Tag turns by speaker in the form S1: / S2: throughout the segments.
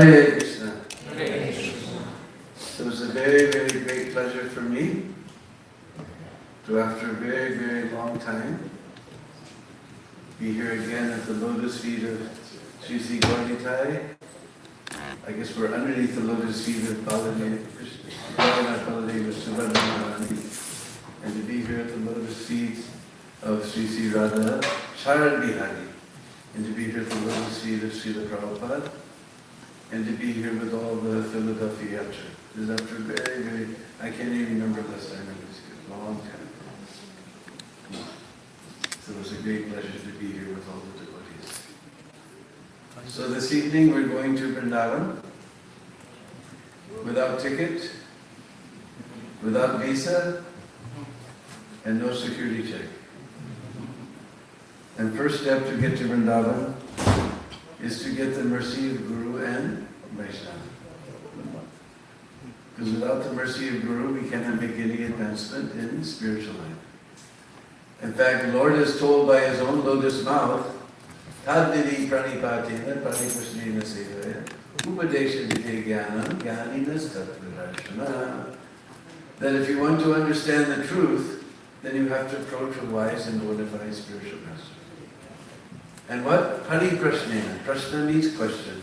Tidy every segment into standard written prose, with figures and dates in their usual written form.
S1: Hare Krishna. So it was a very, very great pleasure for me to, after a very, very long time, be here again at the lotus feet of Sri Sri Gaurnitai. I guess we're underneath the lotus feet of Baladeva, and to be here at the lotus feet of Sri Sri Radha Sharad Bihari, and to be here at the lotus feet of Srila Prabhupada, and to be here with all the Philadelphia Yatra. This is after very, very, I can't even remember last time I was here, a long time. So it was a great pleasure to be here with all the devotees. So this evening we're going to Vrindavan, without ticket, without visa, and no security check. And first step to get to Vrindavan is to get the mercy of Guru and Vaishnava. Because without the mercy of Guru, we cannot make any advancement in spiritual life. In fact, the Lord is told by His own lotus mouth, Tadvidi pranipatena pranipasnena sevaya upadesha vide jnanam jnaninas tattvadarshana. That if you want to understand the truth, then you have to approach a wise and bona fide spiritual master. And what? Pari prashnena. Prashna means question.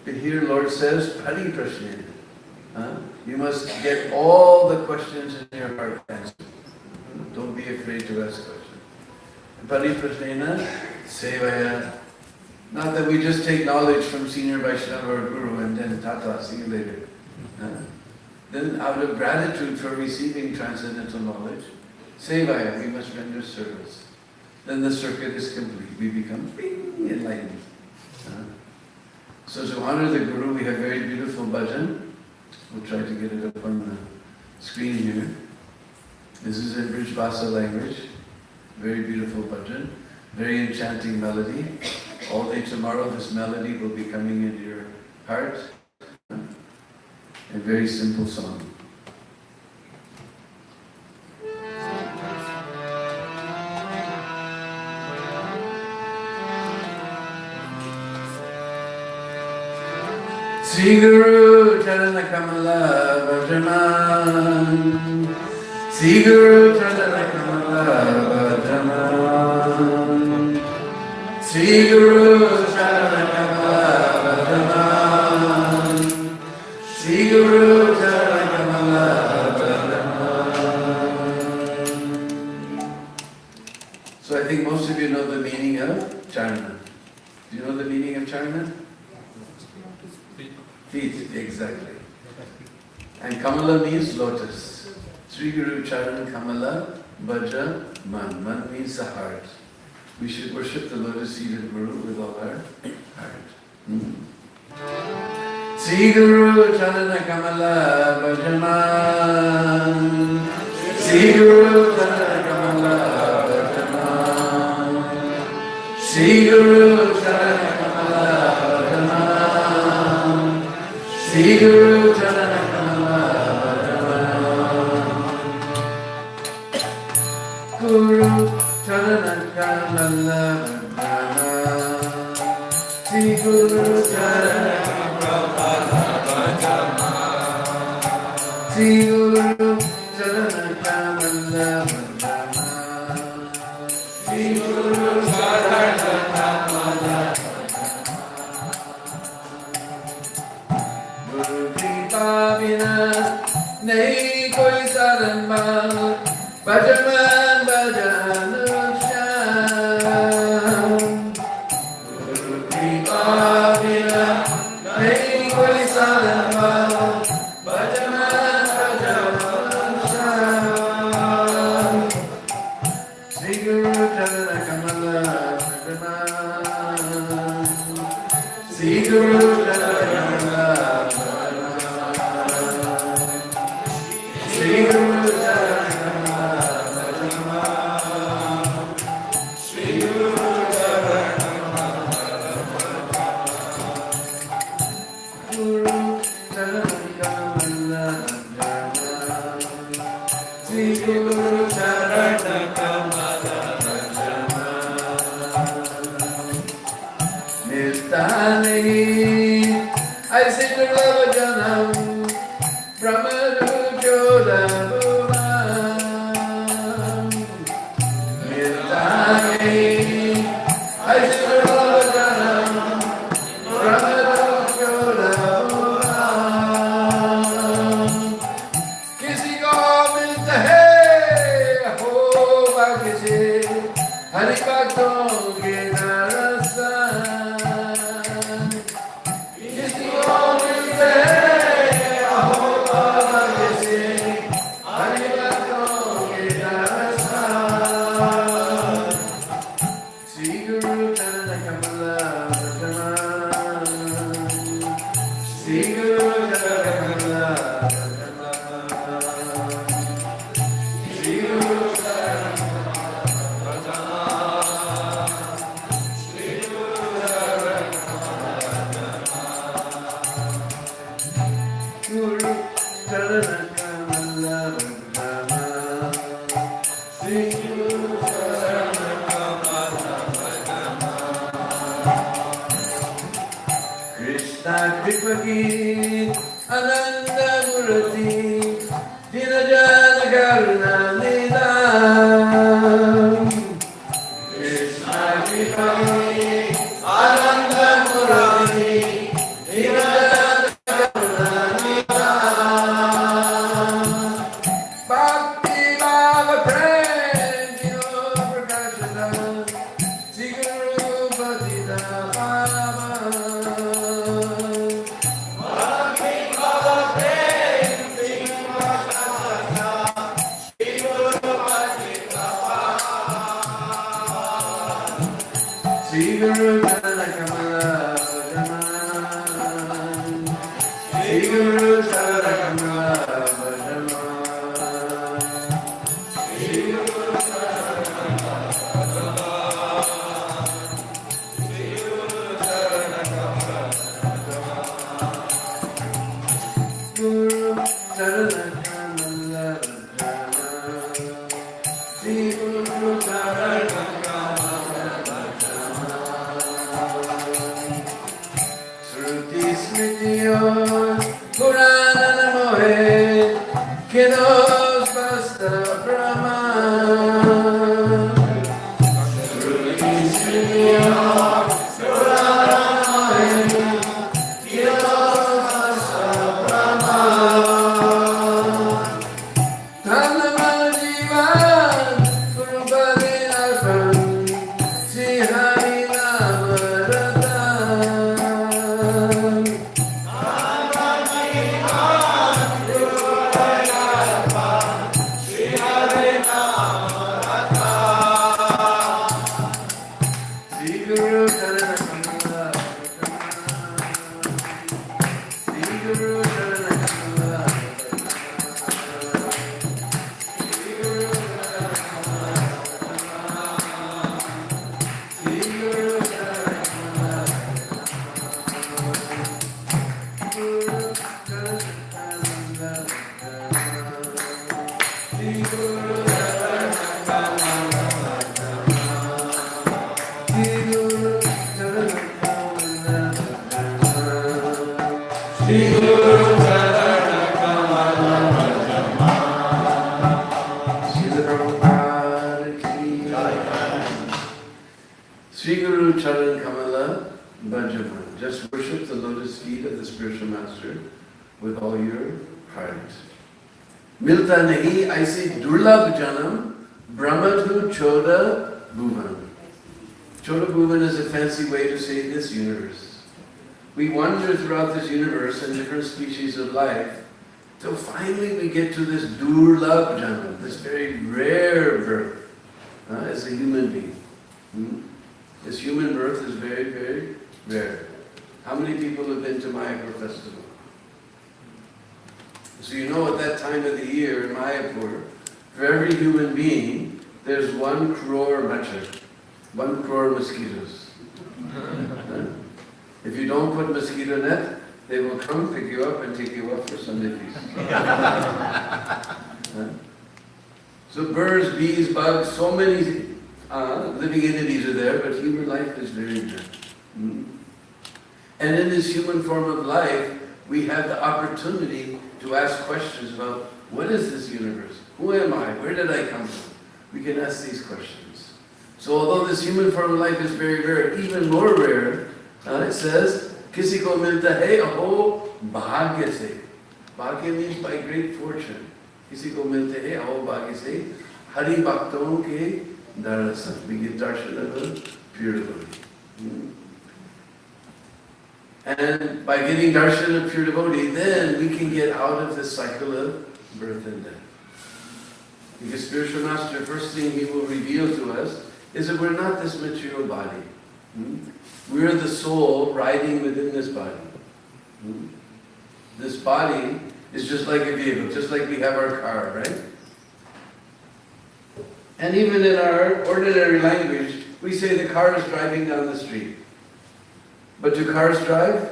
S1: But here Lord says, Pari prashnena. You must get all the questions in your heart answered. Don't be afraid to ask questions. Pari prashnena sevaya. Not that we just take knowledge from senior Vaishnava or Guru and then tata, see you later. Then out of gratitude for receiving transcendental knowledge, sevaya, we must render service. Then the circuit is complete. We become enlightened. So to honor the Guru, we have very beautiful bhajan. We'll try to get it up on the screen here. This is in Brijbhasa language. Very beautiful bhajan. Very enchanting melody. All day tomorrow this melody will be coming into your heart. A very simple song. Sri Guru Charana Kamala Bhajaman, Sri Guru Charana Kamala Bhajaman, Sri Guru Charana Kamala Bhajaman, Sri Guru Charana Kamala Bhajaman. So I think most of you know the meaning of Charana. Do you know the meaning of Charana? Feet, exactly. And Kamala means lotus. Sri Guru Charan Kamala Bhaja Man. Man means the heart. We should worship the lotus feet of Guru with all our heart. Sri Guru Charan Kamala Bhaja Man. Sri Guru Charan Kamala Bhaja Man. Sri Guru Charan Kamala Bhaja Man. Sri Guru Charana Kamala Bhajaman, Guru Charana Kamala Bhajaman, Sri Guru Charana Kamala Bhajaman, Sri Guru Charana Kamala Bhajaman, Sri Guru Charana Kamala. Nahi koi saran mal, bhajaman bhajan shyam. Guru kripa bina, nahi koi saran mal, bhajaman bhajan shyam. Sri Guru Charana Kamala Bhajaman, Sri Guru Charana Kamala. Sri Guru Charana Bhajaman, Sri Guru Charana Guru Charana Bhajaman, Sri Guru Charana Bhajaman, Nirtani Pramadu Choda Bhuvan Miltane Aishwarvajanam Pramadu Choda Bhuvan Kisi ko milta hai ho bhagya se Hari Bhakton ke narasa Kisi ko milta hai ho bhagya se Hari Bhakton ke narasa Sri Guru Charana Kamala Bhajana Sri Guru Charana Kamala Sri Guru Krishna Kripaki Ananda Murati Dinajana Karuna Lila Krishna Kripaki Ananda Murati Dinajana Karuna Lila Bhakti Bhava Prem Dino Prakashana Siguru Bhatita Bhava Sri Guru Charana Kamala Bhajana Sri Guru Charana Kamala Bhajana Sri Guru Charana Kamala Bhajana Sri Guru Charana Kamala Bhajana Guru Charana Kamala Bhajana Sri Guru Charana Smritiyon Purana Namohe Kinos Basta Brahma Smritiyon Purana Namohe Kinos Basta Brahma Dhannamal Jivan Gurupade Arpan Sri Hari Namaratan Sri Guru Charana Kamala Sri Guru Charana Kamala Sri Guru Charana Kamala Sri Guru Charana Kamala Guru Charana Kamala Sri Guru Charana Kamala Sri Guru Charana Kamala Srila Prabhupada ki Jai. Sri Guru Charana Kamala Bhajana. Just worship the lotus feet of the spiritual master with all your heart. Milta nahi aise durlabh janam brahmadhu choda bhuvan. Choda bhuvan is a fancy way to say this universe. We wander throughout this universe in different species of life till finally we get to this durlabh janam, this very rare birth as a human being. This human birth is very, very rare. How many people have been to Mayapur festival? So you know at that time of the year in Mayapur, for every human being, there's 1 crore machar, 1 crore mosquitoes. If you don't put mosquito net, they will come pick you up and take you up for Sunday feast. So birds, bees, bugs, so many living entities are there, but human life is very rare. And in this human form of life, we have the opportunity to ask questions about what is this universe? Who am I? Where did I come from? We can ask these questions. So although this human form of life is very rare, even more rare, it says, Kisi ko milta hai aho bhagya se. Bhagya means by great fortune. Kisi ko milte hai aho bhagya se. Hari bhakton ke darasan. We get darshan of a pure devotee. And by getting darshan of pure devotee, then we can get out of this cycle of birth and death. Because spiritual master, first thing he will reveal to us is that we're not this material body. We're the soul riding within this body. This body is just like a vehicle, just like we have our car, right? And even in our ordinary language, we say the car is driving down the street. But do cars drive?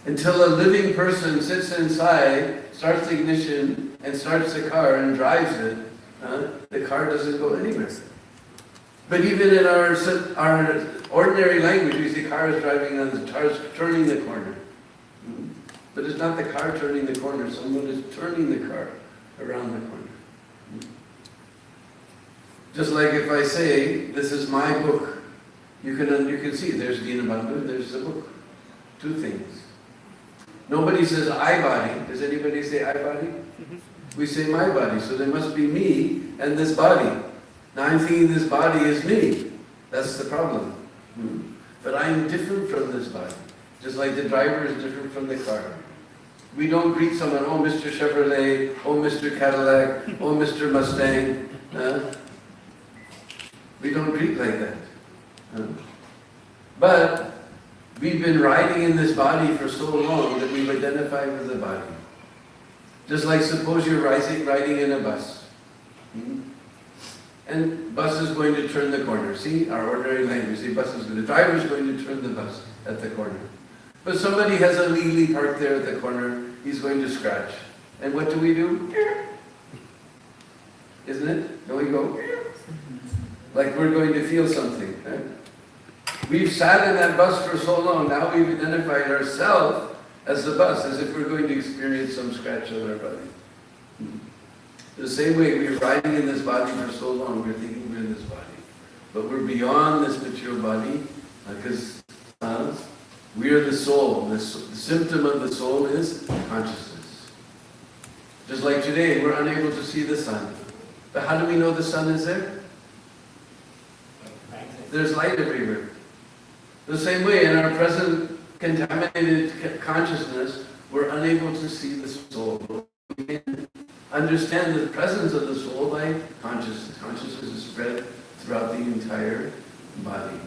S1: Until a living person sits inside, starts the ignition, and starts the car and drives it, the car doesn't go anywhere. But even in our ordinary language, we say car is driving on the car is turning the corner. But it's not the car turning the corner, someone is turning the car around the corner. Just like if I say, this is my book, you can see there's Deenabandhu, there's the book. Two things. Nobody says I body. Does anybody say I body? We say my body, so there must be me and this body. Now I'm thinking this body is me. That's the problem. But I'm different from this body. Just like the driver is different from the car. We don't greet someone, oh Mr. Chevrolet, oh Mr. Cadillac, oh Mr. Mustang. We don't greet like that. But we've been riding in this body for so long that we've identified with the body. Just like suppose you're riding in a bus. And bus is going to turn the corner. See, our ordinary language, the driver is going to turn the bus at the corner. But somebody has illegally parked there at the corner, he's going to scratch. And what do? Isn't it? Don't we go? Like we're going to feel something. Right? We've sat in that bus for so long, now we've identified ourselves as the bus, as if we're going to experience some scratch on our body. The same way, we're riding in this body for so long, we're thinking we're in this body. But we're beyond this material body, because we are the soul. The symptom of the soul is consciousness. Just like today, we're unable to see the sun. But how do we know the sun is there? There's light everywhere. The same way, in our present contaminated consciousness, we're unable to see the soul. We can understand the presence of the soul by consciousness. Consciousness is spread throughout the entire body.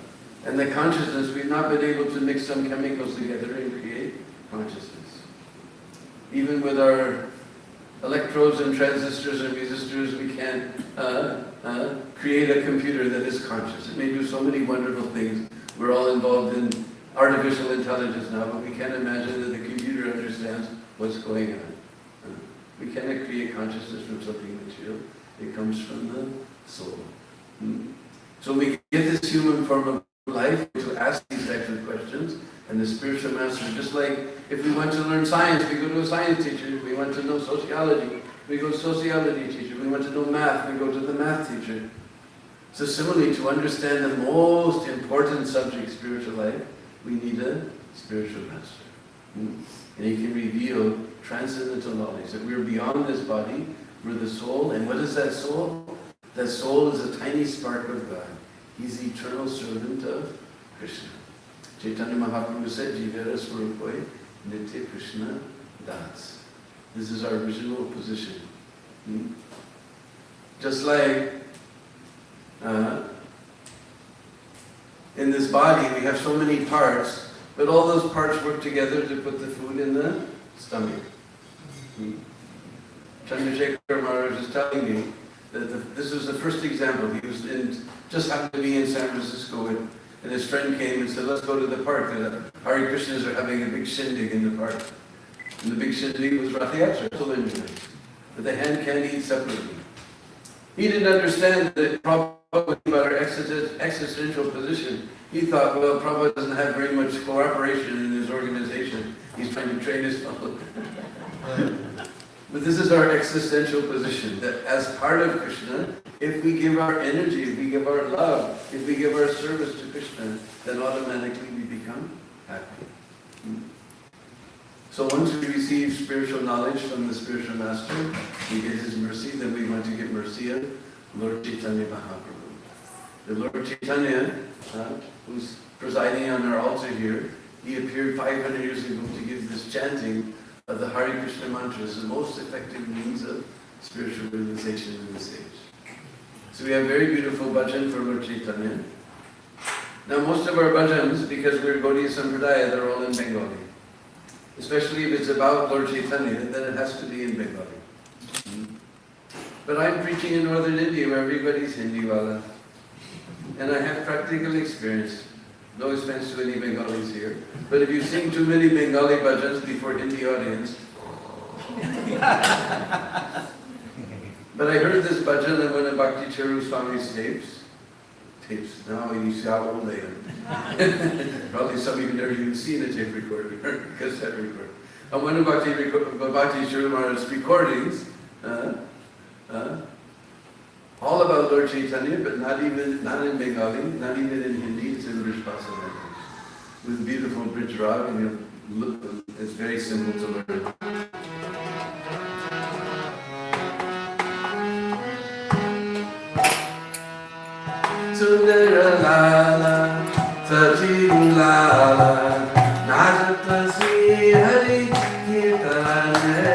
S1: And the consciousness, we've not been able to mix some chemicals together and create consciousness. Even with our electrodes and transistors and resistors, we can't create a computer that is conscious. It may do so many wonderful things. We're all involved in artificial intelligence now, but we can't imagine that the computer understands what's going on. We cannot create consciousness from something material. It comes from the soul. So we get this human form of life to ask these types of questions, and the spiritual master, just like if we want to learn science, we go to a science teacher. If we want to know sociology, we go to a sociology teacher. If we want to know math, we go to the math teacher. So similarly, to understand the most important subject, spiritual life, we need a spiritual master. And he can reveal transcendental knowledge, that we're beyond this body, we're the soul. And what is that soul? That soul is a tiny spark of God. He's the eternal servant of Krishna. Chaitanya Mahaprabhu said, Jivera Swarupoi Nitya Krishna Das. This is our original position. Just like in this body, we have so many parts, but all those parts work together to put the food in the stomach. Chandrasekhar Maharaj is telling me that this was the first example. He was just happened to be in San Francisco, and his friend came and said, let's go to the park. And the Hare Krishnas are having a big shindig in the park. And the big shindig was Rath Yatra, but the hand can't eat separately. He didn't understand that Prabhupada Prabhupada about our existential position. He thought, well, Prabhupada doesn't have very much cooperation in his organization. He's trying to train his followers. But this is our existential position, that as part of Krishna, if we give our energy, if we give our love, if we give our service to Krishna, then automatically we become happy. So once we receive spiritual knowledge from the spiritual master, we get his mercy, then we want to get mercy of Lord Chaitanya Mahaprabhu. The Lord Chaitanya, who's presiding on our altar here, he appeared 500 years ago to give this chanting of the Hare Krishna mantras, the most effective means of spiritual realization in this age. So we have very beautiful bhajan for Lord Chaitanya. Now most of our bhajans, because we're Gaudiya Sampradaya, they're all in Bengali. Especially if it's about Lord Chaitanya, then it has to be in Bengali. But I'm preaching in northern India where everybody's Hindiwala. And I have practical experience. No offense to any Bengalis here. But if you sing too many Bengali bhajans before Hindi audience. But I heard this bhajan on one of Bhakti Charu Swami's tapes. Now you see how old I am. Probably some of you never even seen a tape recorder, cassette recorder. On one of Bhakti Charu Maharaj's recordings, all about Lord Chaitanya, but not in Bengali, not even in Hindi, it's in Rishpasa language. With beautiful bridge rag, and it's very simple to learn. Sundara Lala, Sachiru Lala, Najata Sri Hari Kirtane.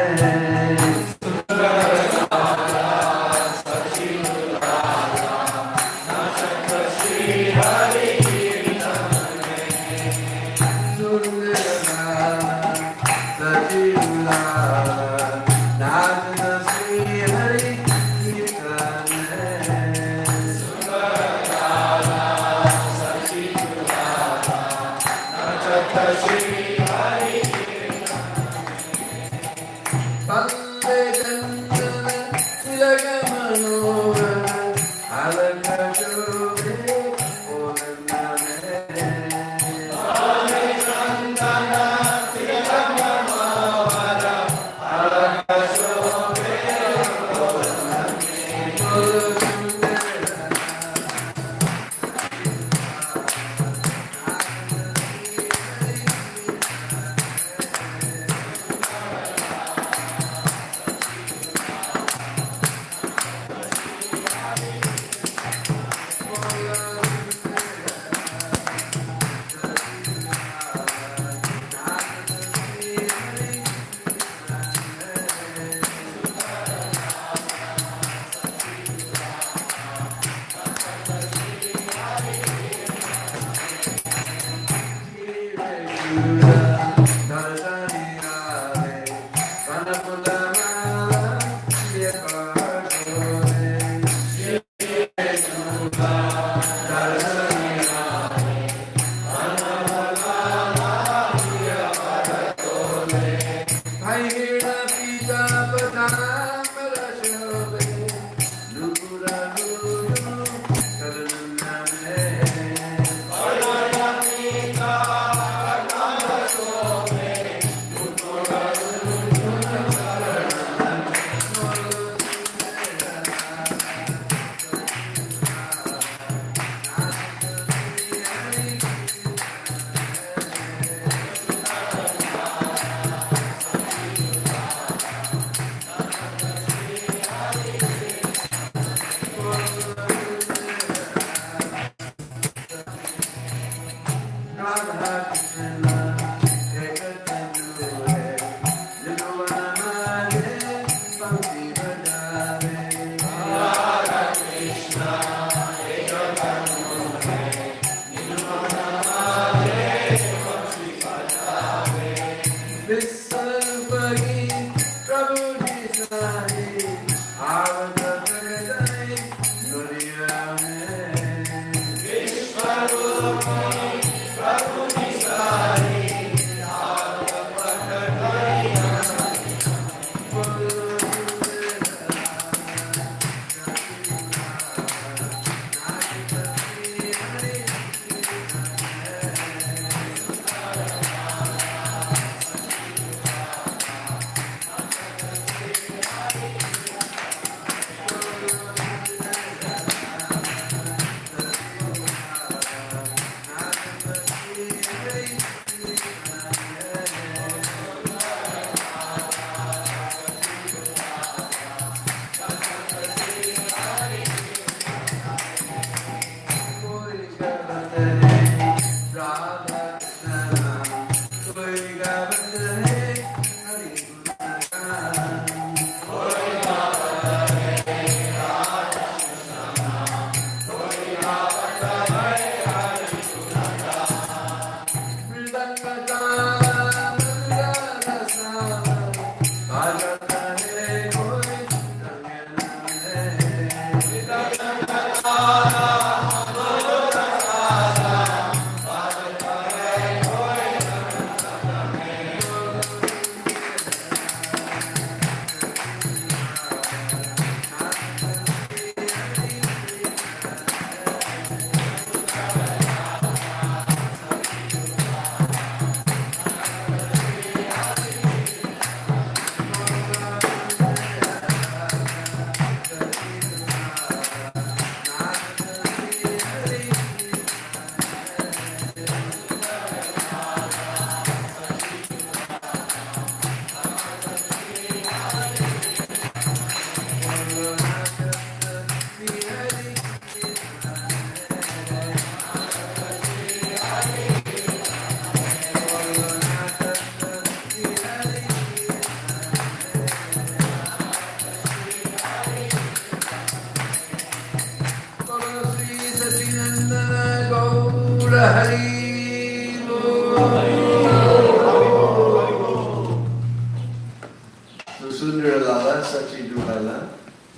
S1: So Sundara Lala Sachi Dulala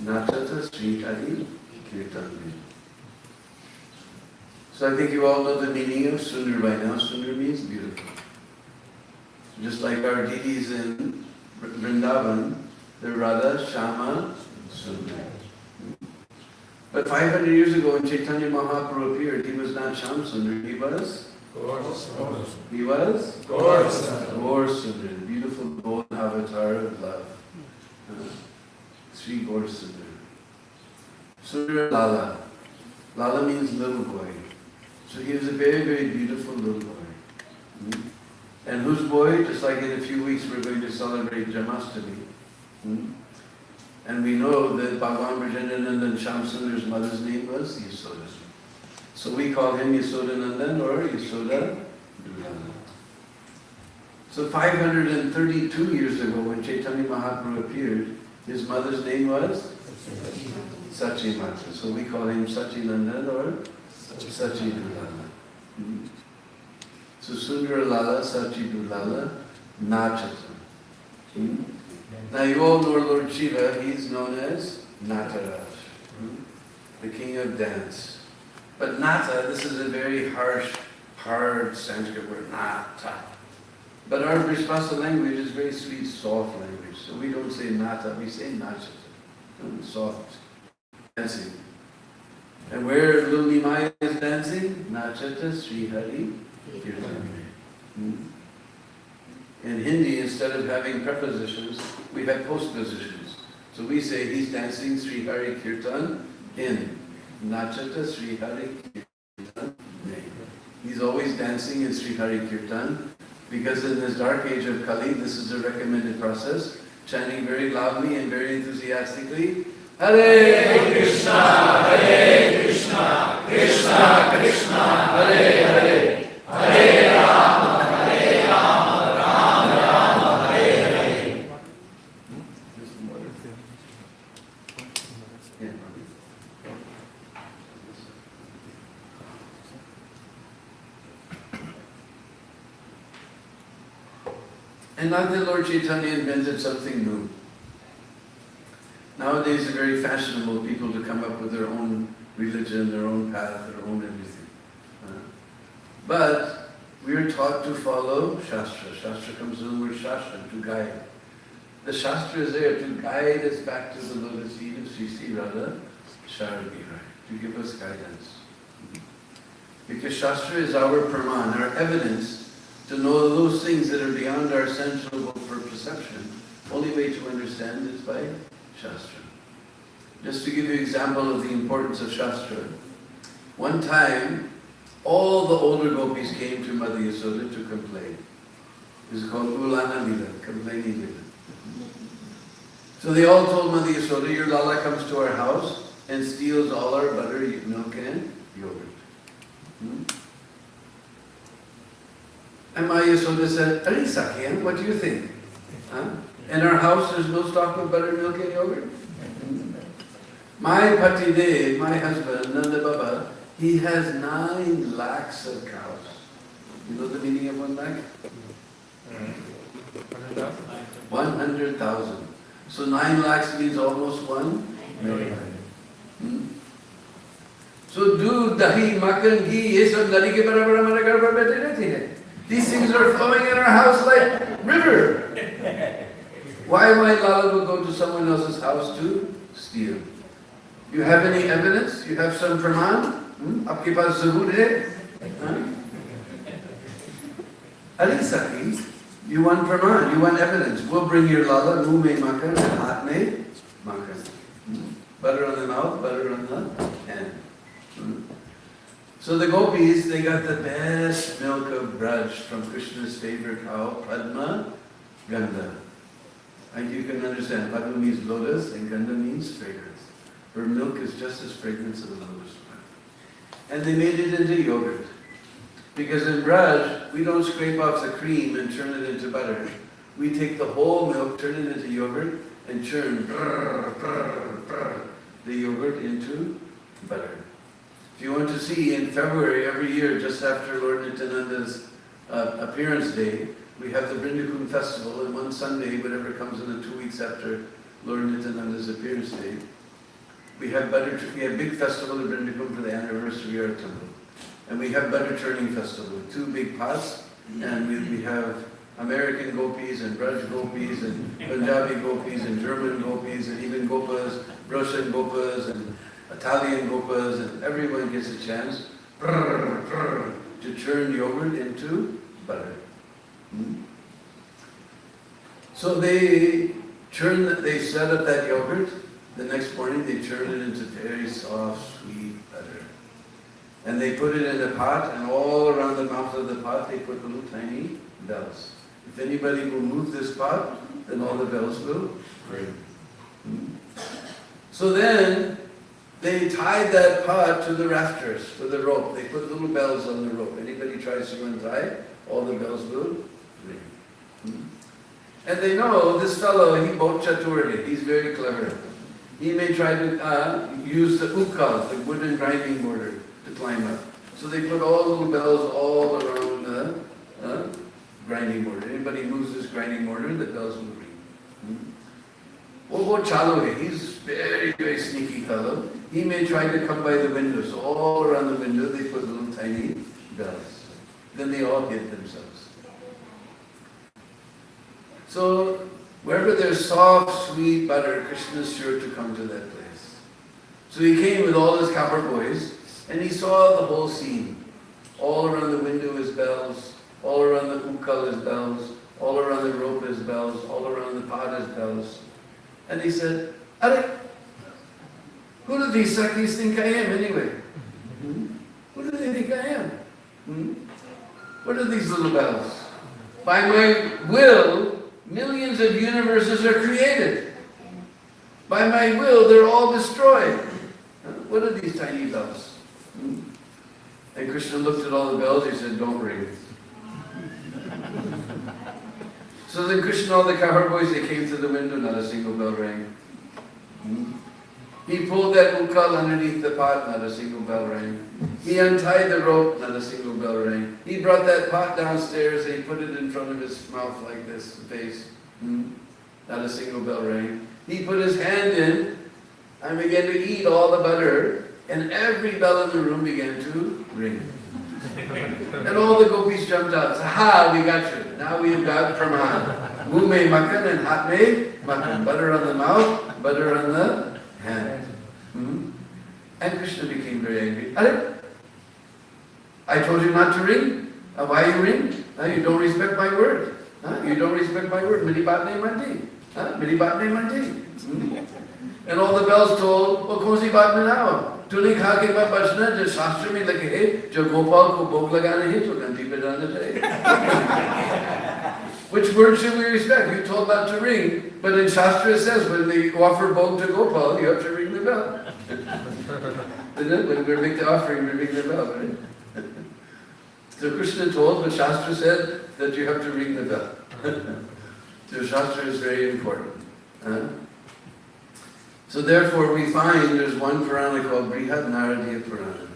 S1: Nachata Sri Hari Kirtan. So I think you all know the meaning of Sundar by now. Sundar means beautiful. Just like our deities in Vrindavan, they're Radha, Shama, Sundar. But 500 years ago when Chaitanya Mahaprabhu appeared, he was not Sham Sundar, he was? Gaur Sundar, the beautiful golden avatar of love. Sri Gaur Sundar. Sundar Lala. Lala means little boy. So he was a very, very beautiful little boy. And whose boy? Just like in a few weeks we're going to celebrate Janmashtami. And we know that Bhagavan Brajendranan and Sham Sundar's mother's name was Yasoda. So we call him Yasodanandan or Yasoda Dulala. So 532 years ago when Chaitanya Mahaprabhu appeared, his mother's name was Sachi Mata. So we call him Sachi Nandan or Sachi Dulala. So Sundara Lala, Sachi Dulala, Nachata. Now you all know Lord Shiva, he's known as Nataraj, the king of dance. But Nata, this is a very harsh, hard Sanskrit word, Nata. But our Vrishvasa language is very sweet, soft language. So we don't say Nata, we say Nachata, soft, dancing. And where little Nimai is dancing? Nachata Sri Hari Kirtan. In Hindi, instead of having prepositions, we have postpositions. So we say he's dancing Sri Hari Kirtan in Nachata Sri Hari Kirtan. He's always dancing in Sri Hari Kirtan because in this dark age of Kali, this is a recommended process, chanting very loudly and very enthusiastically, Hare Krishna, Hare Krishna, Krishna Krishna, Hare Hare, Hare Rama, Hare Rama, Rama Rama, Hare Hare. And not that Lord Chaitanya invented something new. Nowadays it's very fashionable people to come up with their own religion, their own path, their own everything. But we are taught to follow Shastra. Shastra comes from the word Shastra, to guide. The Shastra is there to guide us back to the lotus feet of Sri Sri Radha Sharadira, to give us guidance. Because Shastra is our praman, our evidence to know those things that are beyond our sensible perception. Only way to understand is by Shastra. Just to give you an example of the importance of Shastra. One time, all the older gopis came to Mother Yasoda to complain. It was called Ulana Lila, complaining Lila. So they all told Mother Yasoda, your Lala comes to our house and steals all our butter, milk and yogurt. And Maya Yasoda said, Ari Sakyan, what do you think? In our house there's no stock of butter, milk and yogurt? My Pati Dev, my husband, Nanda Baba, he has 9 lakhs of cows. You know the meaning of 1 lakh? 100,000. So 9 lakhs means almost 1 million. So दूध, dahi, makan, ghee, ये सब नदी के बराबर हमारे घर पर बैठे रहते हैं. These things are flowing in our house like river. Why might Lala go to someone else's house to steal? You have any evidence? You have some praman? आपके पास सबूत है? Ali Saki, you want praman, you want evidence. We'll bring your Lala, muh mein makan, and haath mein makan. Butter on the mouth, butter on the hand. So the gopis, they got the best milk of Braj from Krishna's favorite cow, Padma Gandha. And you can understand, Padma means lotus and Gandha means fragrance. Her milk is just as fragrant as the lotus plant. And they made it into yogurt. Because in Braj, we don't scrape off the cream and turn it into butter. We take the whole milk, turn it into yogurt, and churn the yogurt into butter. If you want to see, in February every year, just after Lord Nityananda's appearance day, we have the Brindakun festival, and one Sunday, whatever comes in the 2 weeks after Lord Nityananda's appearance day, we have big festival at Brindakun for the anniversary of our temple. And we have butter churning festival with 2 big pots, and we have American gopis and Braj gopis and Punjabi gopis and German gopis and even gopas, Russian gopas and Italian gopas, and everyone gets a chance to churn yogurt into butter. So they set up that yogurt. The next morning they churn it into very soft, sweet butter. And they put it in a pot, and all around the mouth of the pot they put little tiny bells. If anybody will move this pot, then all the bells will ring. So then they tied that pot to the rafters, to the rope. They put little bells on the rope. Anybody tries to untie, all the bells will ring. And they know this fellow, he bought chaturli, he's very clever. He may try to use the ukkal, the wooden grinding mortar, to climb up. So they put all little bells all around the grinding mortar. Anybody moves this grinding mortar, the bells will ring. What about Chaluhe? He's very, very sneaky fellow. He may try to come by the window. So all around the window they put little tiny bells. Then they all hit themselves. So wherever there's soft, sweet butter, Krishna is sure to come to that place. So he came with all his copper boys, and he saw the whole scene. All around the window is bells, all around the ukkal is bells, all around the rope is bells, all around the pot is bells. And he said, Are, who do these Sakis think I am anyway? Who do they think I am? What are these little bells? By my will, millions of universes are created. By my will, they're all destroyed. What are these tiny bells? And Krishna looked at all the bells, he said, don't ring. So then Krishna, all the cowherd boys, they came to the window, not a single bell rang. He pulled that ukkal underneath the pot, not a single bell rang. He untied the rope, not a single bell rang. He brought that pot downstairs and he put it in front of his mouth like this, face. Not a single bell rang. He put his hand in and began to eat all the butter, and every bell in the room began to ring. And all the gopis jumped out. Said, ha, we got you. Now we have got praman. Muh mein makan and hat mein makan. Butter on the mouth, butter on the hand. And Krishna became very angry. Are, I told you not to ring. Why you ring? You don't respect my word. You don't respect my word. Meri baat nahi manti. Meri baat nahi manti. And all the bells told, oh, kaun si baat mein na? तूने कहा कि मैं बचना जो शास्त्र में लगे है जो गोपाल को भोग लगाने हैं तो घंटी पे डालना चाहिए. Which word should we respect? You told not to ring, but in Shastra it says when they offer bhog to Gopal, you have to ring the bell. When we make the offering, we ring the bell, right? So Krishna told, but Shastra said that you have to ring the bell. So Shastra is very important. So therefore we find there's one Purana called Brihad Naradiya Purana.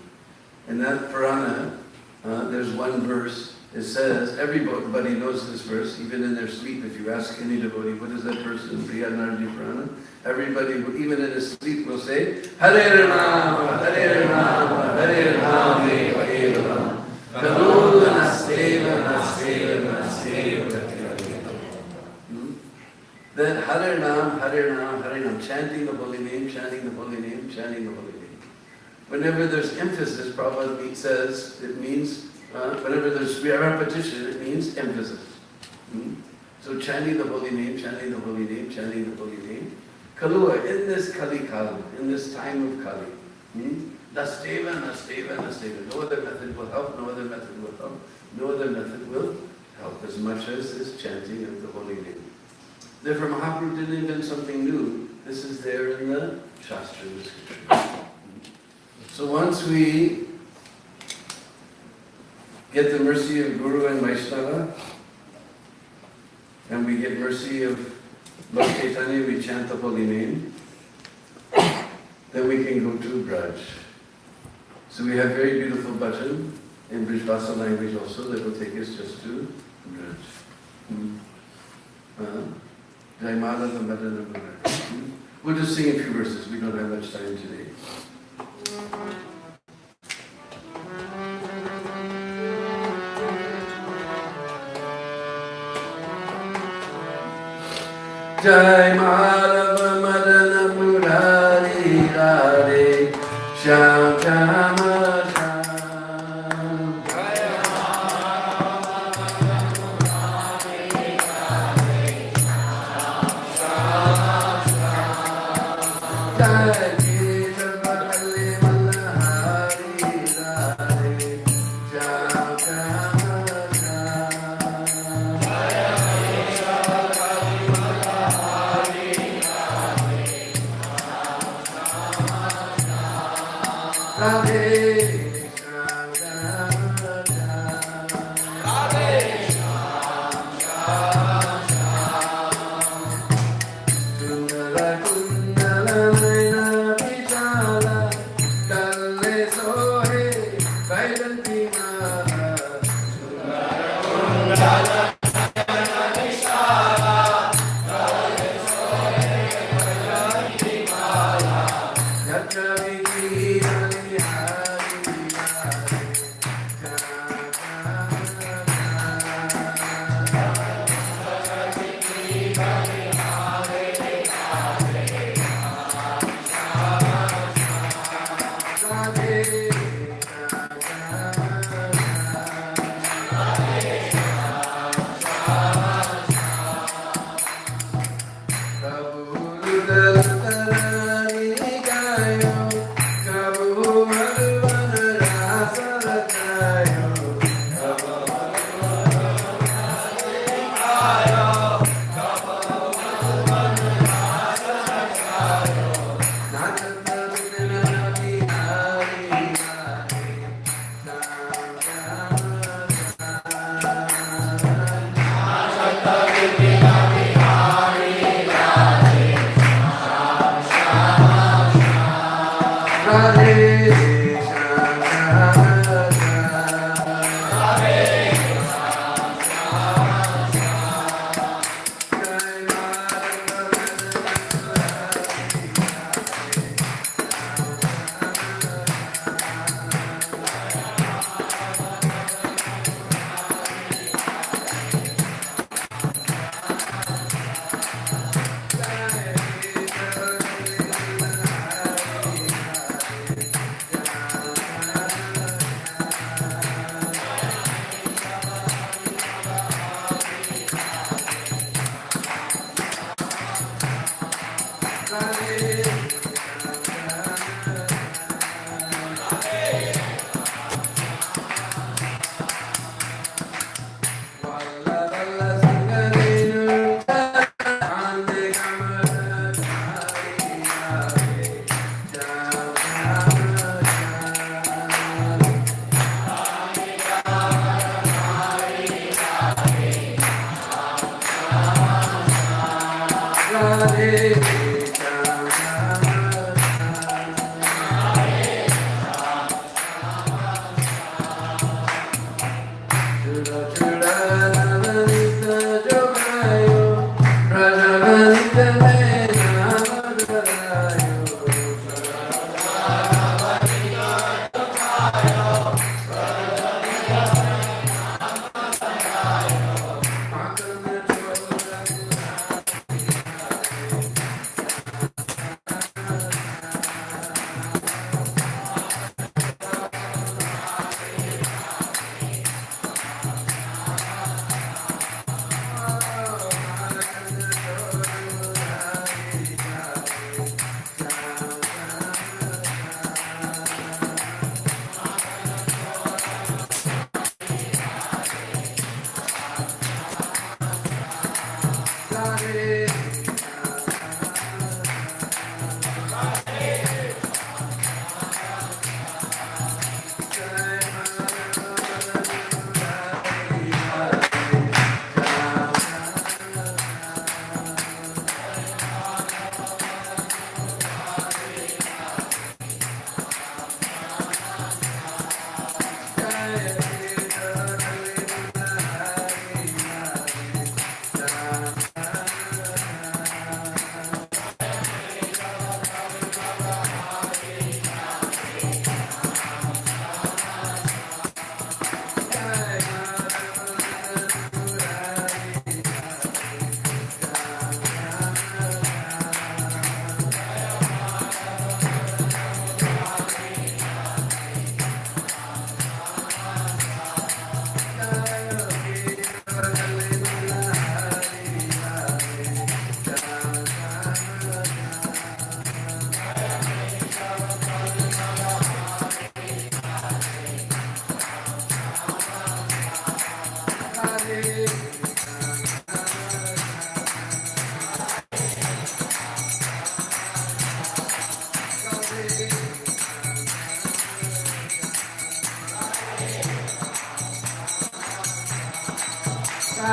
S1: In that Purana, there's one verse. It says, everybody knows this verse, even in their sleep. If you ask any devotee, what is that verse in Brihad Naradiya Purana? Everybody, even in his sleep, will say, Hare Rama, Hare Rama, Hare Rama, Hare Rama, Kalu Nasteva, Nasteva, Nasteva. Then Hare Nam, Hare Nam, Hare Nam, chanting the holy name, chanting the holy name, chanting the holy name. Whenever there's emphasis, Prabhupada says, it means, whenever there's repetition, it means emphasis. So chanting the holy name, chanting the holy name, chanting the holy name. Kalua, in this Kali Kala, in this time of Kali, Nasteva, Nasteva, Nasteva. No other method will help, no other method will help, no other method will help as much as this chanting of the holy name. Therefore, Mahaprabhu didn't invent something new. This is there in the Shastra description. So once we get the mercy of Guru and Vaishnava, and we get mercy of Lord Chaitanya, we chant the holy name, then we can go to Braj. So we have very beautiful bhajan in Brijvasa language also that will take us just to Braj. Jai Madhava Madana Murari. We'll just sing a few verses. We don't have much time today. Jai Madhava Madana Murari Radhe Shyam Shama Shyam. Jai Kesav Kalli Malahari Radhe Shyam Shama Shyam. Radhe Sundara Kundala Naina Vichala Kalle Sohe Vaidanti Mala Sundara Kundala Yatra Viki Hari Hari So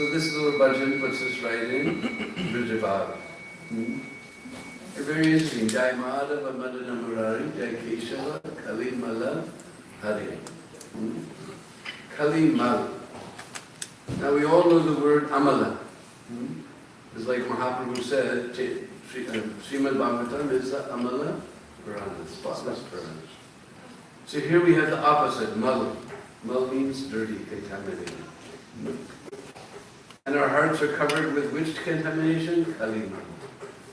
S1: this little bhajan puts us right in Vrijabhav. Very interesting. Jai Madhava Madana Murari, Jai Keshava, Kali Mala, Hari. Kali Mal. Now we all know the word Amala. It's like Mahaprabhu said, Srimad Bhagavatam is the Amala Purana, spotless Purana. So here we have the opposite, Mal. Mal means dirty, contaminated. And our hearts are covered with which contamination? Kali Mal.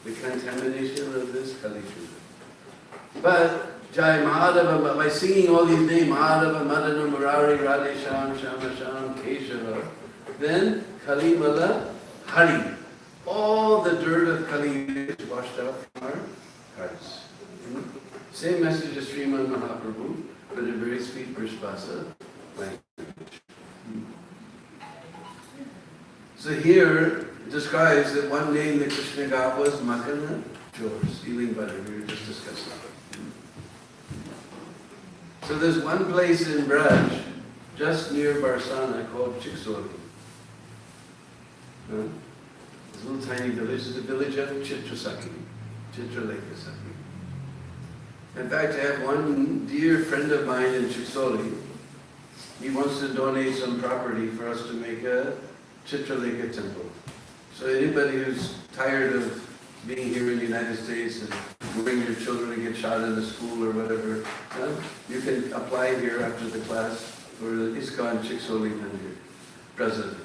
S1: The contamination of this Kali Yuga. But Jai Mahadava, by singing all these names, Mahadava, Madana, Murari, Radhe Sham, Shama Sham, Keshava, then Kali Mala, Hari. All the dirt of Kali Yuga is washed out from our hearts. Same message as Srimad Mahaprabhu, but a very sweet Vrishvasa language. So here it describes that one name that Krishna got was Makana Chor, stealing butter. We were just discussing it. So there's one place in Braj, just near Barsana, called Chiksori. This little tiny village is the village of Chitrasakhi, Chitralekasakhi. In fact, I have one dear friend of mine in Chiksori. He wants to donate some property for us to make a Chitraleka temple. So anybody who's tired of being here in the United States and worrying your children to get shot in the school or whatever, you can apply here after the class for the ISKCON Chiksoli Mandir president.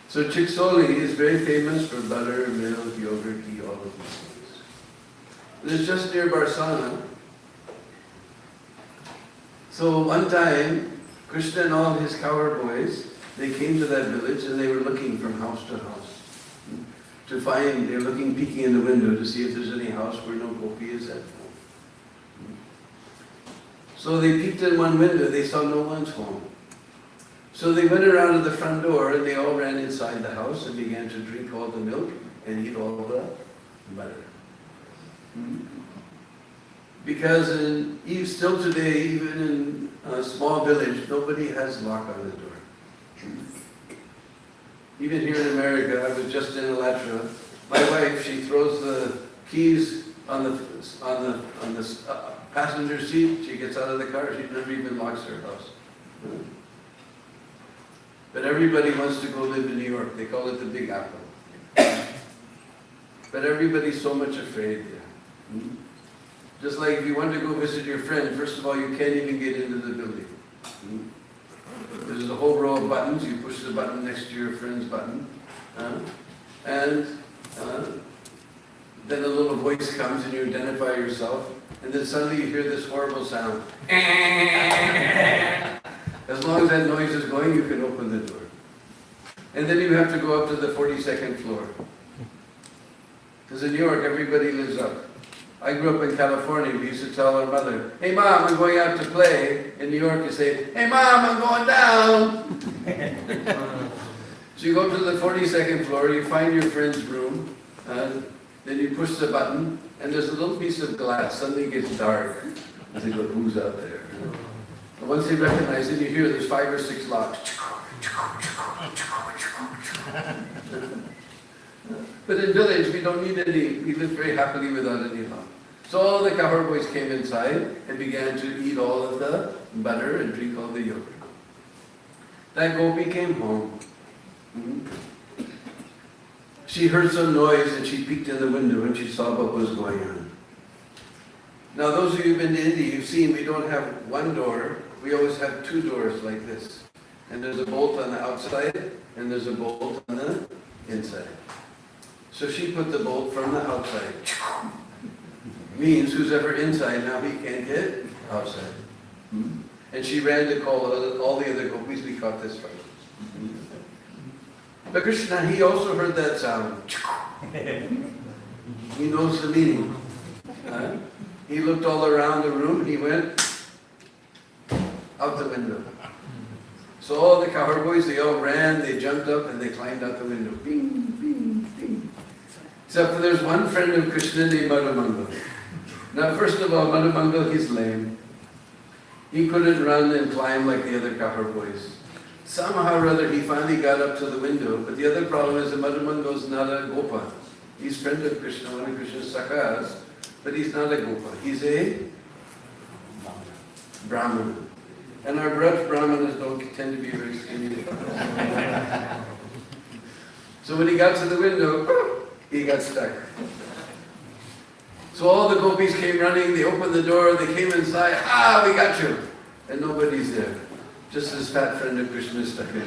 S1: So Chiksoli is very famous for butter, milk, yogurt, ghee, all of these things. It's just near Barsana. So one time, Krishna and all his cowherd boys, they came to that village and they were looking from house to house to find, they were looking, peeking in the window to see if there's any house where no gopi is at home. So they peeked in one window, they saw no one's home. So they went around to the front door and they all ran inside the house and began to drink all the milk and eat all the butter. Because still today, even in a small village, nobody has lock on the door. Even here in America, I was just in Alatra. My wife, she throws the keys on the passenger seat. She gets out of the car. She never even locks her house. But everybody wants to go live in New York. They call it the Big Apple. But everybody's so much afraid there. Just like if you want to go visit your friend, first of all, you can't even get into the building. There's a whole row of buttons. You push the button next to your friend's button. And then a little voice comes and you identify yourself. And then suddenly you hear this horrible sound. As long as that noise is going, you can open the door. And then you have to go up to the 42nd floor. Because in New York, everybody lives up. I grew up in California. We used to tell our mother, "Hey Mom, I'm going out to play." In New York, you say, "Hey Mom, I'm going down." So you go up to the 42nd floor, you find your friend's room, then you push the button, and there's a little piece of glass. Suddenly it gets dark. And they go, "Who's out there?" And once they recognize it, you hear there's 5 or 6 locks. But in village, we don't need any. We live very happily without any lock. So all the cowherd boys came inside and began to eat all of the butter and drink all the yogurt. That gopi came home. She heard some noise and she peeked in the window and she saw what was going on. Now those of you who've been to India, you've seen we don't have one door. We always have 2 doors like this. And there's a bolt on the outside and there's a bolt on the inside. So she put the bolt from the outside. Means who's ever inside now, he can't get outside. And she ran to call all the other gopis. We caught this fight. But Krishna, he also heard that sound. He knows the meaning. He looked all around the room, he went out the window. So all the cowboys, they all ran, they jumped up and they climbed out the window. Bing, bing, bing. Except for there's one friend of Krishna named Madhamangal. Now first of all, Madhamangal, he's lame. He couldn't run and climb like the other cowboys. Somehow or other he finally got up to the window, but the other problem is that Madhamangal is not a Gopa. He's friend of Krishna, one of Krishna's sakhas, but he's not a Gopa. He's a Brahmana. And our Brahmanas don't tend to be very skinny. So when he got to the window, he got stuck. So all the gopis came running, they opened the door, they came inside, we got you! And nobody's there. Just this fat friend of Krishna stuck in.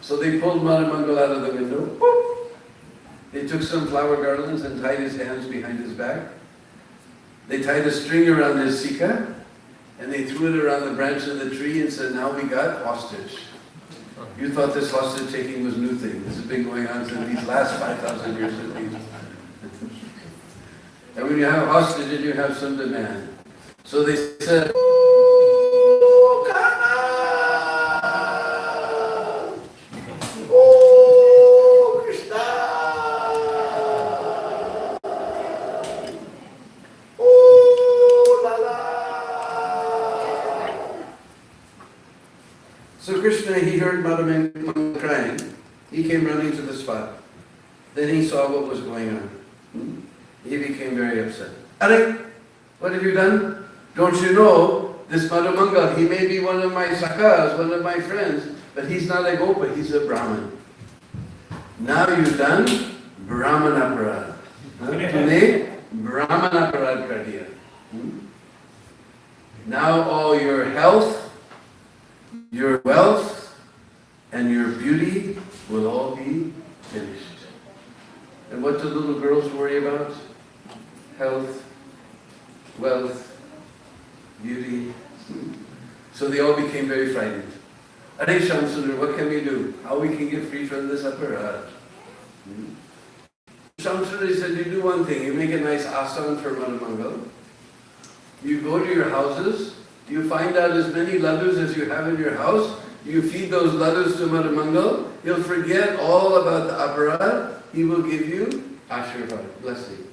S1: So they pulled Madhamangal out of the window. Whoop. They took some flower garlands and tied his hands behind his back. They tied a string around his sika, and they threw it around the branch of the tree and said, now we got hostage. You thought this hostage taking was a new thing. This has been going on since these last 5,000 years at least. And when you have hostage, you have some demand. So they said, "Oh, Kana! Oh, Krishna! Oh, Lala!" So Krishna, he heard Madhamangal crying. He came running to the spot. Then he saw what was going on. He became very upset. Are, what have you done? Don't you know, this Madhamangal, he may be one of my sakhas, one of my friends, but he's not a Gopa, he's a Brahman. Now you've done Brahmanaparad. Tune Brahmanaparad kar diya. Now all your health, your wealth, and your beauty will all be finished. And what do little girls worry about? Health, wealth, beauty. So they all became very frightened. Are Shamsundar, what can we do? How we can get free from this aparad? Shamsundar said, you do one thing. You make a nice asana for Madhamangal. You go to your houses. You find out as many laddus as you have in your house. You feed those laddus to Madhamangal. He'll forget all about the aparad. He will give you Ashirvad, blessing.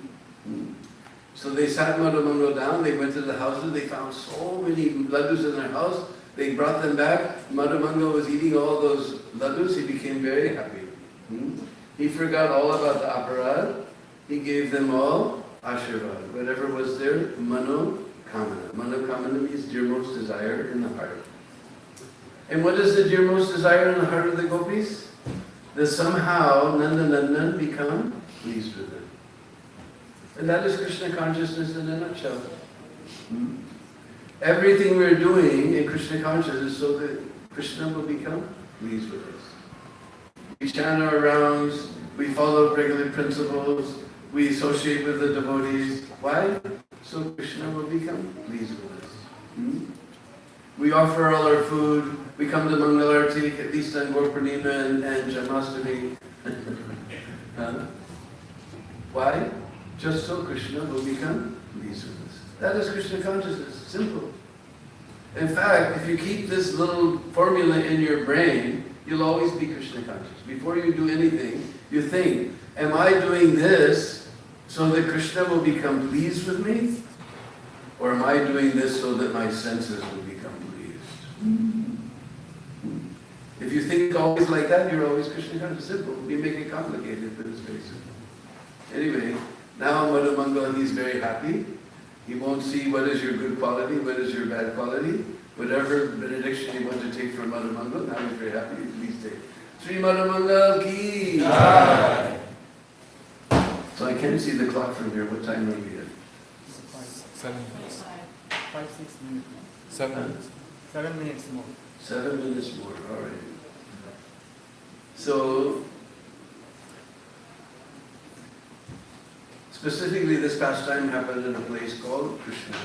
S1: So they sat Madhamangal down, they went to the houses, they found so many laddus in their house, they brought them back. Madhamangal was eating all those laddus, he became very happy. He forgot all about the aparad, he gave them all Ashirvad, whatever was their Mano Kamana. Mano Kamana means dearmost desire in the heart. And what is the dearmost desire in the heart of the gopis? That somehow Nandanandan become pleased with them. And that is Krishna consciousness in a nutshell. Everything we're doing in Krishna consciousness is so that Krishna will become pleased with us. We chant our rounds, we follow regular principles, we associate with the devotees. Why? So Krishna will become pleased with us. We offer all our food, we come to Mangalarti, at least on Gaur Purnima and Janmashtami. Why? Just so Krishna will become pleased with us. That is Krishna consciousness, simple. In fact, if you keep this little formula in your brain, you'll always be Krishna conscious. Before you do anything, you think, am I doing this so that Krishna will become pleased with me? Or am I doing this so that my senses will become pleased? If you think always like that, you're always Krishna conscious. Simple. We make it complicated, but it's very simple. Anyway, now Madhamangal, he's very happy. He won't see what is your good quality, what is your bad quality. Whatever benediction you want to take from Madhamangal, now he's very happy. Please take. Sri Madhamangal ki. So I can't see the clock from here. What time are we at?
S2: 7 minutes.
S3: 5, 6 minutes.
S2: 7 minutes.
S3: 7 minutes more.
S1: 7 minutes more. All right. So specifically, this pastime happened in a place called Krishna.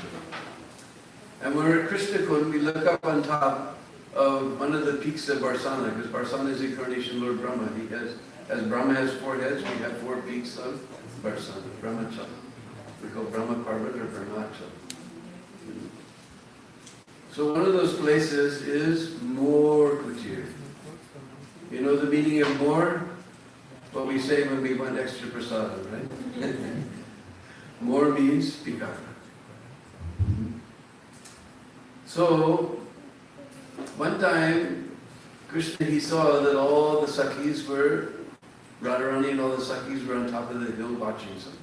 S1: And when we're at Krishna Kund, we look up on top of one of the peaks of Barsana, because Barsana is incarnation Lord Brahma. As Brahma has 4 heads, we have 4 peaks of Barsana, Brahmacha. We call Brahma Parvat or Brahmacha. So one of those places is More Kutir. You know the meaning of more? What we say when we want extra prasadam, right? More means peacock. So, one time, Krishna, he saw that all the Sakhis were, Radharani and all the Sakhis were on top of the hill watching something.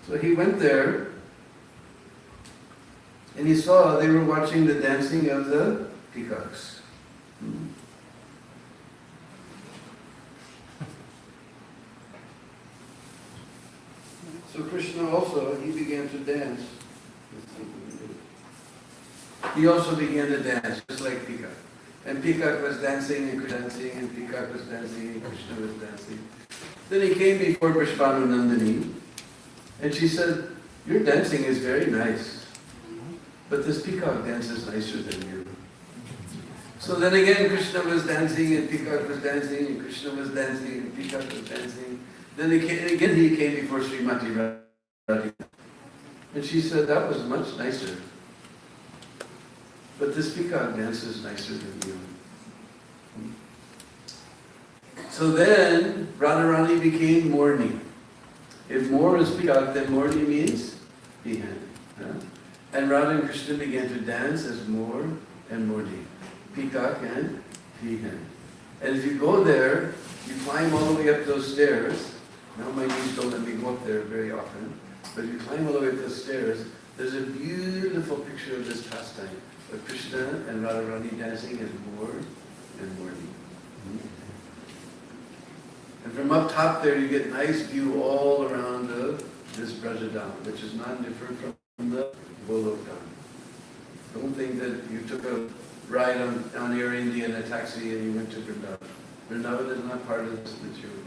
S1: So he went there, and he saw they were watching the dancing of the peacocks. So Krishna also, he began to dance. He also began to dance, just like Peacock. And Peacock was dancing and dancing, and Peacock was dancing, and Krishna was dancing. Then he came before Vishvanu Nandini, and she said, "Your dancing is very nice, but this peacock dances nicer than you." So then again Krishna was dancing, and Peacock was dancing, and Krishna was dancing, and Peacock was dancing. Then again he came before Srimati Radhika, and she said, "That was much nicer, but this peacock dances nicer than you." So then Radharani became Morni. If Mor is peacock, then Morni means peahen. And Radha and Krishna began to dance as Mor and Morni, peacock and peahen. And if you go there, you climb all the way up those stairs. Now my knees don't let me go up there very often, but if you climb all the way up those stairs, there's a beautiful picture of this pastime of Krishna and Radharani dancing as Mor and Morni. And from up top there, you get nice view all around this Brajadam, which is not different from the Golokdam. Don't think that you took a ride on Air India in a taxi and you went to Vrindavan. Vrindavan is not part of this material.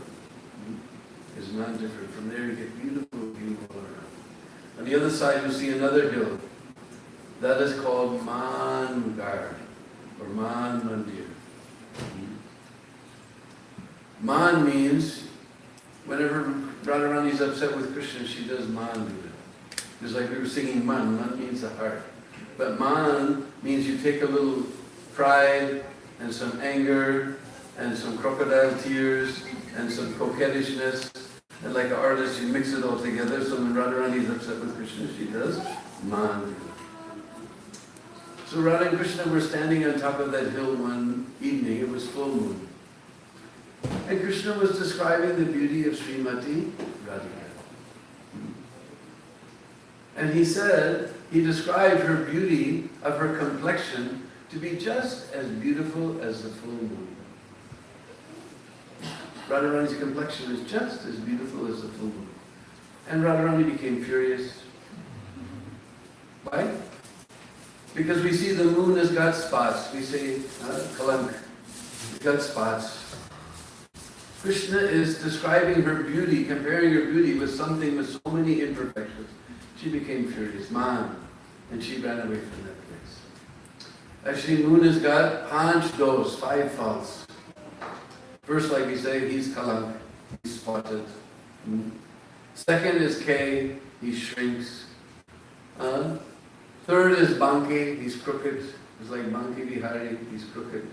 S1: It's not different. From there, you get beautiful view all around. On the other side, you'll see another hill. That is called Mangar, or Man Mandir. Man means, whenever Radharani is upset with Krishna, she does Man. It's like we were singing Man. Man means the heart. But Man means you take a little pride and some anger and some crocodile tears and some coquettishness, and like an artist, you mix it all together. So when Radharani is upset with Krishna, she does Man. So Radha and Krishna were standing on top of that hill one evening. It was full moon. And Krishna was describing the beauty of Srimati Radhika. And he said, he described her beauty of her complexion to be just as beautiful as the full moon. Radharani's complexion is just as beautiful as the full moon. And Radharani became furious. Why? Because we see the moon has got spots. We say, kalank, it's got spots. Krishna is describing her beauty, comparing her beauty with something with so many imperfections. She became furious, man, and she ran away from that place. Actually, moon has got panch dos, 5 faults. First, like we say, he's kalank, he's spotted. Second is K, he shrinks. Third is Banke, he's crooked. It's like Banke Bihari, he's crooked.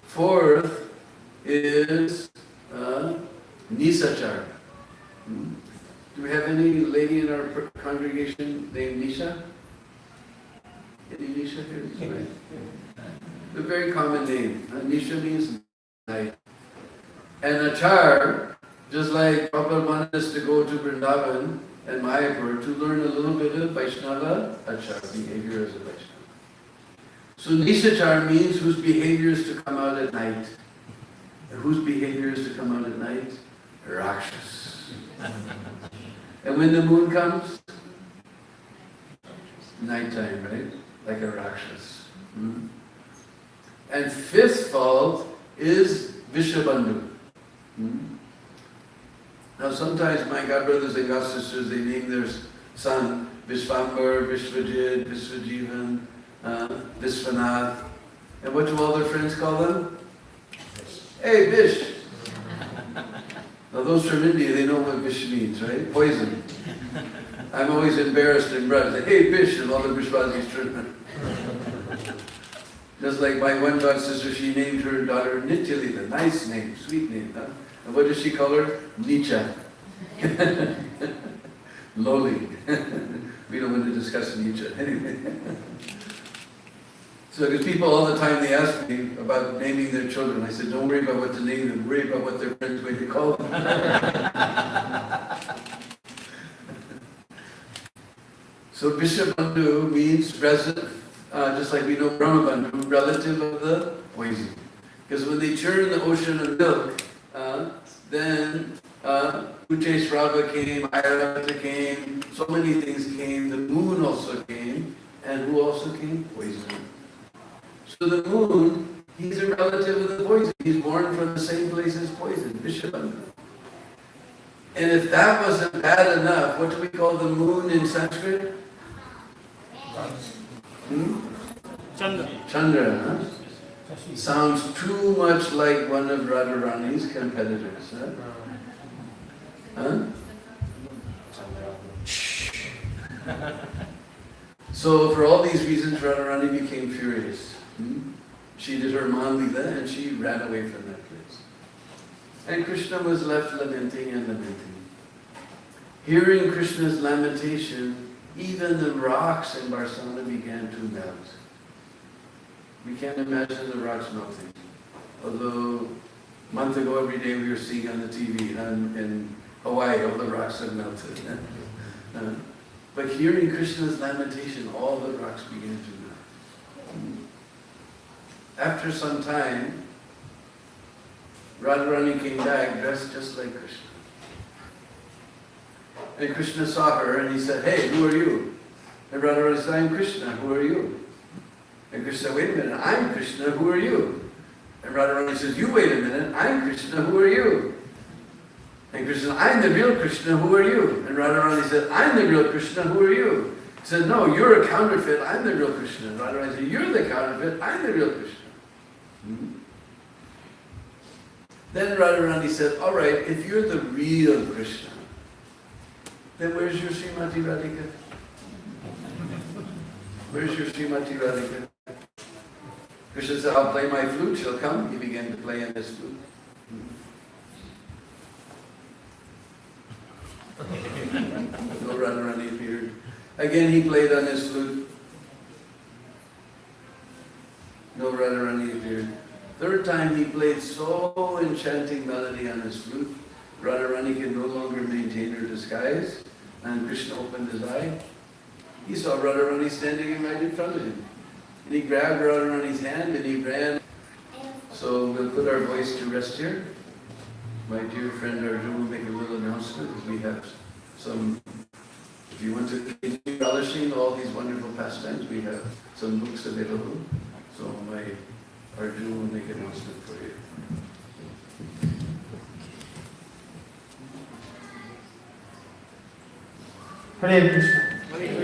S1: Fourth is Nisachar. Do we have any lady in our congregation named Nisha? Any Nisha here? Right. A very common name. Nisha means night. And Achar, just like Prabhupada wanted us to go to Vrindavan and Mayapur to learn a little bit of Vaishnava Achar, behavior as a Vaishnava. So Nisachar means whose behavior is to come out at night. And whose behavior is to come out at night? Rakshas. And when the moon comes? Nighttime, right? Like a Rakshas. And fifth fault is Vishabandhu. Now sometimes my godbrothers and godsisters, they name their son Vishvambar, Vishvajit, Vishvajivan, Vishwanath. And what do all their friends call them? Hey, Vish! Now those from India, they know what Vish means, right? Poison. I'm always embarrassed in Braj. Hey, Vish! And all the Vishwazis turn. Just like my one god sister, she named her daughter Nityalita. Nice name, sweet name. Huh? And what does she call her? Nicha. Lowly. We don't want to discuss Nicha. Anyway. So because people all the time, they ask me about naming their children. I said, don't worry about what to name them. Worry about what their friends going to call them. So Deenabandhu means just like we know Brahmabandhu, relative of the poison. Because when they churn the ocean of milk, then Ucheshrava came, Airavata came, so many things came, the moon also came, and who also came? Poison. So the moon, he's a relative of the poison. He's born from the same place as poison, Deenabandhu. And if that wasn't bad enough, what do we call the moon in Sanskrit?
S3: Chandra.
S1: Chandra, huh? Sounds too much like one of Radharani's competitors. Huh? So for all these reasons, Radharani became furious. She did her Man-lila and she ran away from that place. And Krishna was left lamenting and lamenting. Hearing Krishna's lamentation, even the rocks in Barsana began to melt. We can't imagine the rocks melting. Although a month ago every day we were seeing on the TV in Hawaii, all the rocks have melted. But hearing Krishna's lamentation, all the rocks began to melt. After some time, Radharani came back dressed just like Krishna. And Krishna saw her and he said, hey, who are you? And Radharani said, I'm Krishna, who are you? And Krishna said, wait a minute, I'm Krishna, who are you? And Radharani says, you wait a minute, I'm Krishna, who are you? And Krishna said, I'm the real Krishna, who are you? And Radharani said, I'm the real Krishna, who are you? He said, no, you're a counterfeit, I'm the real Krishna. And Radharani said, you're the counterfeit, I'm the real Krishna. Then Radharani said, all right, if you're the real Krishna, then where's your Srimati Radhika? Where's your Srimati Radhika? Krishna said, I'll play my flute, she'll come. He began to play on his flute. No Radharani appeared. Again he played on his flute. No Radharani appeared. Third time he played so enchanting melody on his flute, Radharani could no longer maintain her disguise, and Krishna opened his eye. He saw Radharani standing right in front of him. And he grabbed Radharani's hand and he ran. So we'll put our voice to rest here. My dear friend Arjun will make a little announcement. We have some, if you want to continue relishing all these wonderful pastimes, we have some books available. So my Arjun will make an announcement for you.
S4: Hare Krishna.
S3: Hare